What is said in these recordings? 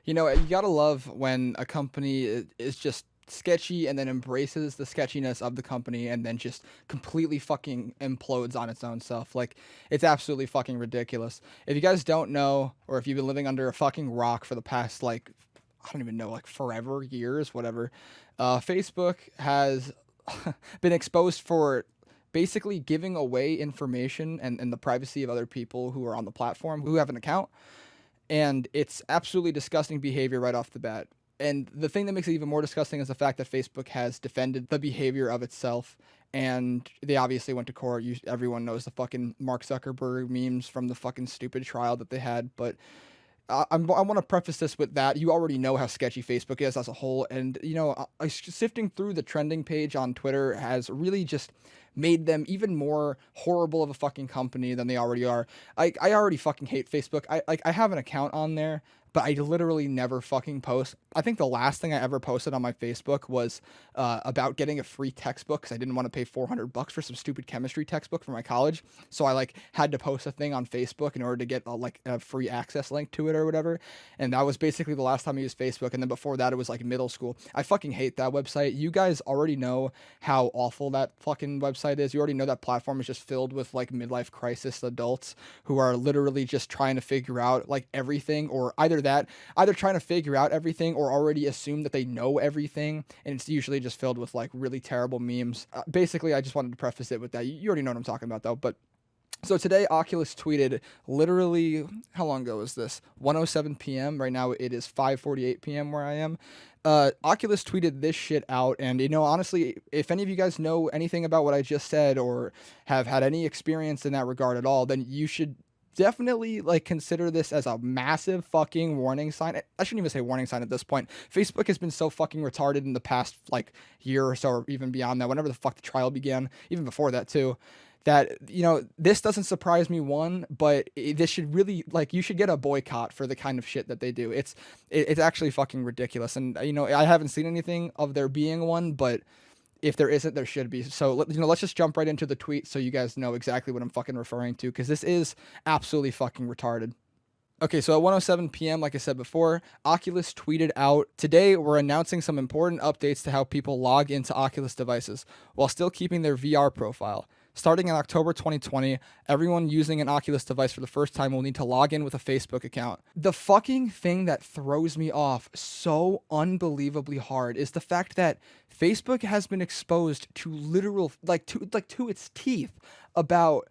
You know, you gotta love when a company is just sketchy and then embraces the sketchiness of the company and then just completely fucking implodes on its own self. Like, it's absolutely fucking ridiculous. If you guys don't know, or if you've been living under a fucking rock for the past, like, I don't even know, like forever, years, whatever, Facebook has been exposed for basically giving away information and the privacy of other people who are on the platform who have an account, and it's absolutely disgusting behavior right off the bat. And the thing that makes it even more disgusting is the fact that Facebook has defended the behavior of itself, and they obviously went to court. Everyone knows the fucking Mark Zuckerberg memes from the fucking stupid trial that they had, but I want to preface this with that you already know how sketchy Facebook is as a whole, and sifting through the trending page on Twitter has really just made them even more horrible of a fucking company than they already are. I already fucking hate Facebook. I have an account on there, but I literally never fucking post. I think the last thing I ever posted on my Facebook was about getting a free textbook because I didn't want to pay $400 for some stupid chemistry textbook for my college. So I like had to post a thing on Facebook in order to get a free access link to it or whatever. And that was basically the last time I used Facebook. And then before that, it was like middle school. I fucking hate that website. You guys already know how awful that fucking website is. You already know that platform is just filled with like midlife crisis adults who are literally just trying to figure out like everything, or either trying to figure out everything or already assume that they know everything, and it's usually just filled with like really terrible memes. Basically, I just wanted to preface it with that. You already know what I'm talking about though. But so today, Oculus tweeted literally, how long ago was this? 1:07 p.m. Right now, it is 5:48 p.m. where I am. Oculus tweeted this shit out, and honestly, if any of you guys know anything about what I just said or have had any experience in that regard at all, then you should definitely like consider this as a massive fucking warning sign. I shouldn't even say warning sign at this point. Facebook has been so fucking retarded in the past like year or so, or even beyond that, whenever the fuck the trial began, even before that too, that this doesn't surprise me one, but this should really, like, you should get a boycott for the kind of shit that they do. It's actually fucking ridiculous, and I haven't seen anything of there being one, but if there isn't, there should be. So let's just jump right into the tweet so you guys know exactly what I'm fucking referring to, because this is absolutely fucking retarded. Okay, so at 1:07 p.m., like I said before, Oculus tweeted out, "Today, we're announcing some important updates to how people log into Oculus devices while still keeping their VR profile. Starting in October 2020, everyone using an Oculus device for the first time will need to log in with a Facebook account." The fucking thing that throws me off so unbelievably hard is the fact that Facebook has been exposed to literal, to its teeth about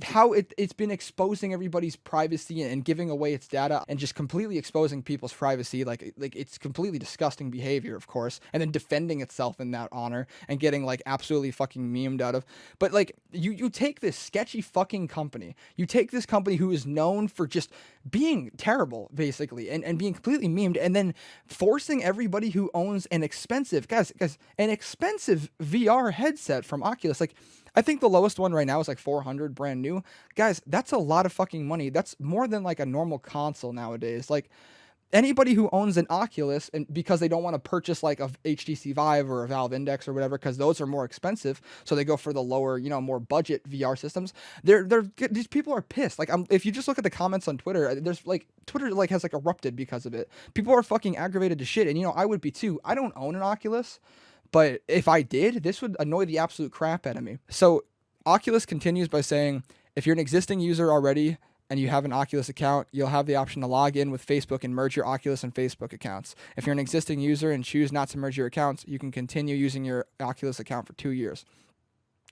how it's been exposing everybody's privacy and giving away its data and just completely exposing people's privacy. Like it's completely disgusting behavior, of course, and then defending itself in that honor and getting like absolutely fucking memed out of. But like you take this sketchy fucking company, you take this company who is known for just being terrible basically and being completely memed, and then forcing everybody who owns an expensive an expensive VR headset from Oculus. Like, I think the lowest one right now is like 400 brand new. Guys, that's a lot of fucking money. That's more than like a normal console nowadays. Like, anybody who owns an Oculus, and because they don't want to purchase like a HTC Vive or a Valve Index or whatever, because those are more expensive, so they go for the lower, more budget VR systems. These people are pissed. Like, if you just look at the comments on Twitter, there's like Twitter like has like erupted because of it. People are fucking aggravated to shit, and I would be too. I don't own an Oculus, but if I did, this would annoy the absolute crap out of me. So Oculus continues by saying, if you're an existing user already and you have an Oculus account, you'll have the option to log in with Facebook and merge your Oculus and Facebook accounts. If you're an existing user and choose not to merge your accounts, you can continue using your Oculus account for 2 years.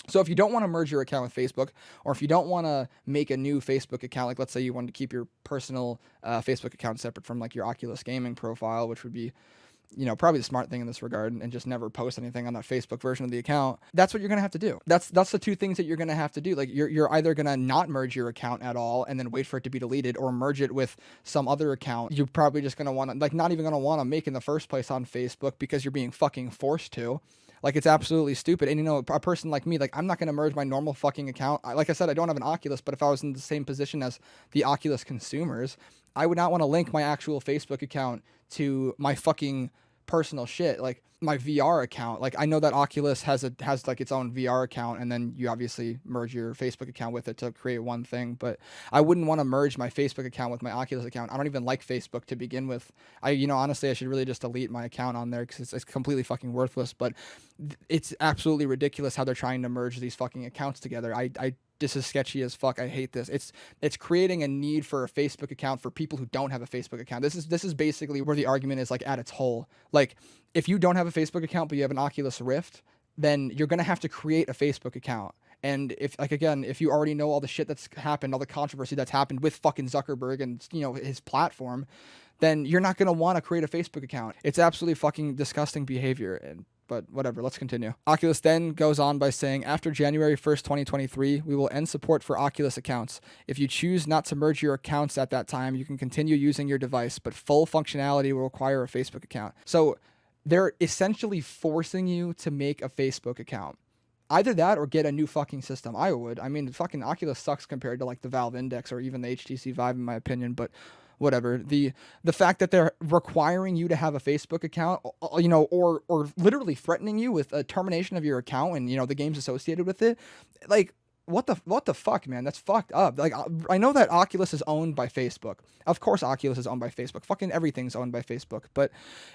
So if you don't want to merge your account with Facebook, or if you don't want to make a new Facebook account, like let's say you wanted to keep your personal Facebook account separate from like your Oculus gaming profile, which would be probably the smart thing in this regard, and just never post anything on that Facebook version of the account. That's what you're going to have to do. That's the two things that you're going to have to do. Like, you're either going to not merge your account at all and then wait for it to be deleted, or merge it with some other account you're probably just going to want to, like, not even going to want to make in the first place on Facebook because you're being fucking forced to. Like, it's absolutely stupid. And a person like me, like, I'm not going to merge my normal fucking account. Like I said, I don't have an Oculus, but if I was in the same position as the Oculus consumers, I would not want to link my actual Facebook account to my fucking personal shit, like my VR account. Like I know that Oculus has like its own VR account, and then you obviously merge your Facebook account with it to create one thing. But I wouldn't want to merge my Facebook account with my Oculus account. I don't even like Facebook to begin with. Honestly, I should really just delete my account on there because it's completely fucking worthless. But it's absolutely ridiculous how they're trying to merge these fucking accounts together. This is sketchy as fuck. I hate this. It's creating a need for a Facebook account for people who don't have a Facebook account. This is basically where the argument is, like, at its whole. Like, if you don't have a Facebook account but you have an Oculus Rift, then you're gonna have to create a Facebook account. And if you already know all the shit that's happened, all the controversy that's happened with fucking Zuckerberg and his platform, then you're not gonna want to create a Facebook account. It's absolutely fucking disgusting behavior. But whatever, let's continue. Oculus then goes on by saying, after January 1st, 2023, we will end support for Oculus accounts. If you choose not to merge your accounts at that time, you can continue using your device, but full functionality will require a Facebook account. So they're essentially forcing you to make a Facebook account. Either that or get a new fucking system. I would. I mean, fucking Oculus sucks compared to like the Valve Index or even the HTC Vive in my opinion, but whatever. The fact that they're requiring you to have a Facebook account, or literally threatening you with a termination of your account and the games associated with it, like what the fuck, man? That's fucked up. Like I know that Oculus is owned by Facebook. Of course Oculus is owned by Facebook. Fucking everything's owned by Facebook, but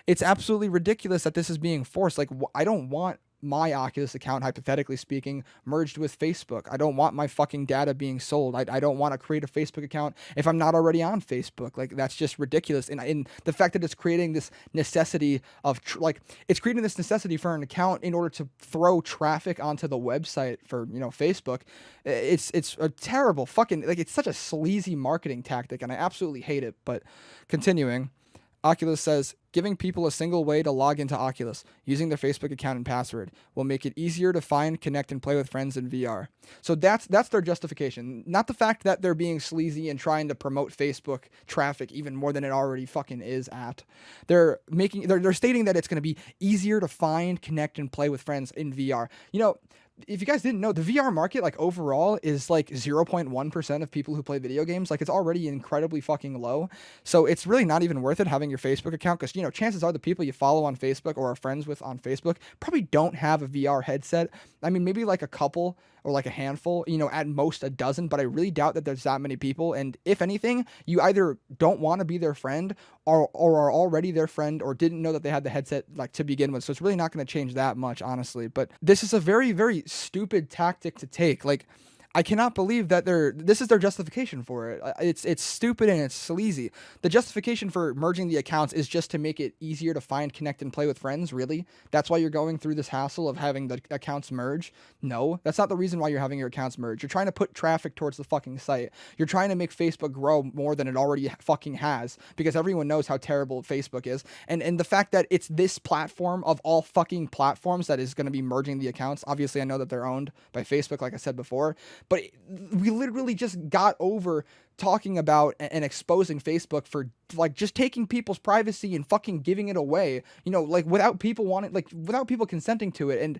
it's absolutely ridiculous that this is being forced. Like I don't want my Oculus account, hypothetically speaking, merged with Facebook. I don't want my fucking data being sold. I don't want to create a Facebook account if I'm not already on Facebook. Like, that's just ridiculous. And the fact that it's creating this necessity of, it's creating this necessity for an account in order to throw traffic onto the website for, Facebook. It's a terrible fucking, like, it's such a sleazy marketing tactic, and I absolutely hate it. But continuing, Oculus says, giving people a single way to log into Oculus using their Facebook account and password will make it easier to find, connect, and play with friends in VR. So that's their justification. Not the fact that they're being sleazy and trying to promote Facebook traffic even more than it already fucking is at. They're stating that it's going to be easier to find, connect, and play with friends in VR. If you guys didn't know, the VR market, like, overall is like 0.1% of people who play video games. Like, it's already incredibly fucking low. So it's really not even worth it having your Facebook account, because, chances are the people you follow on Facebook or are friends with on Facebook probably don't have a VR headset. I mean, maybe like a couple or like a handful, at most a dozen, but I really doubt that there's that many people. And if anything, you either don't want to be their friend or are already their friend or didn't know that they had the headset, like, to begin with. So it's really not going to change that much, honestly. But this is a very, very stupid tactic to take. Like, I cannot believe that this is their justification for it. It's stupid and it's sleazy. The justification for merging the accounts is just to make it easier to find, connect, and play with friends, really? That's why you're going through this hassle of having the accounts merge? No, that's not the reason why you're having your accounts merge. You're trying to put traffic towards the fucking site. You're trying to make Facebook grow more than it already fucking has, because everyone knows how terrible Facebook is. And the fact that it's this platform of all fucking platforms that is going to be merging the accounts. Obviously, I know that they're owned by Facebook, like I said before, but we literally just got over talking about and exposing Facebook for, like, just taking people's privacy and fucking giving it away, like, without people consenting to it. And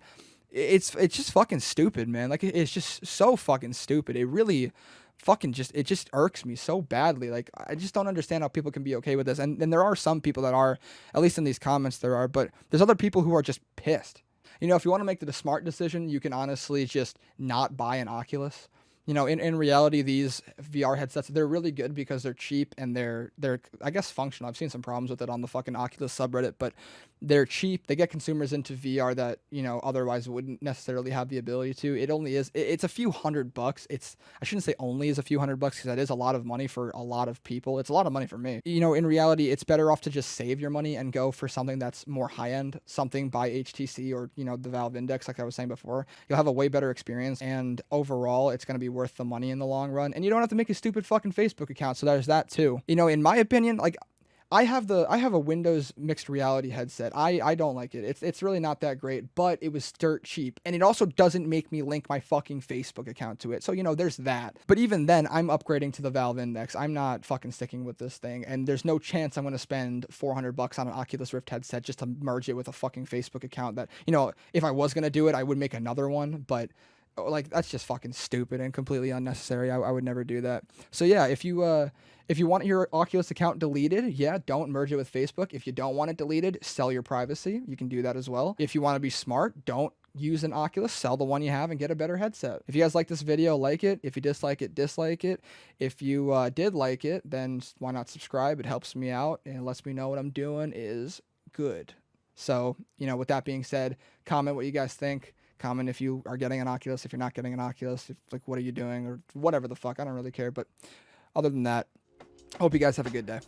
it's just fucking stupid, man. Like, it's just so fucking stupid. It really fucking it just irks me so badly. Like, I just don't understand how people can be okay with this. And there are some people that are, at least in these comments there are, but there's other people who are just pissed. If you want to make the smart decision, you can honestly just not buy an Oculus. In reality, these VR headsets, they're really good because they're cheap and they're I guess functional. I've seen some problems with it on the fucking Oculus subreddit, but they're cheap. They get consumers into VR that, otherwise wouldn't necessarily have the ability to. It's a few $100. I shouldn't say only is a few $100, because that is a lot of money for a lot of people. It's a lot of money for me. In reality, it's better off to just save your money and go for something that's more high-end, something by HTC or, the Valve Index, like I was saying before. You'll have a way better experience, and overall, it's going to be worth the money in the long run. And you don't have to make a stupid fucking Facebook account, so there's that too. In my opinion, like, I have a Windows mixed reality headset. I don't like it. It's really not that great, but it was dirt cheap. And it also doesn't make me link my fucking Facebook account to it. So, there's that. But even then, I'm upgrading to the Valve Index. I'm not fucking sticking with this thing. And there's no chance I'm going to spend $400 on an Oculus Rift headset just to merge it with a fucking Facebook account that, if I was going to do it, I would make another one. But Like that's just fucking stupid and completely unnecessary. I would never do that. So yeah, if you want your Oculus account deleted, yeah, don't merge it with Facebook. If you don't want it deleted, sell your privacy. You can do that as well. If you want to be smart, don't use an Oculus, sell the one you have and get a better headset. If you guys like this video, like it. If you dislike it, dislike it. If you did like it, then why not subscribe? It helps me out and lets me know what I'm doing is good. So, with that being said, comment what you guys think. Comment if you are getting an Oculus, if you're not getting an Oculus, if, like, what are you doing, or whatever the fuck. I don't really care. But other than that, hope you guys have a good day.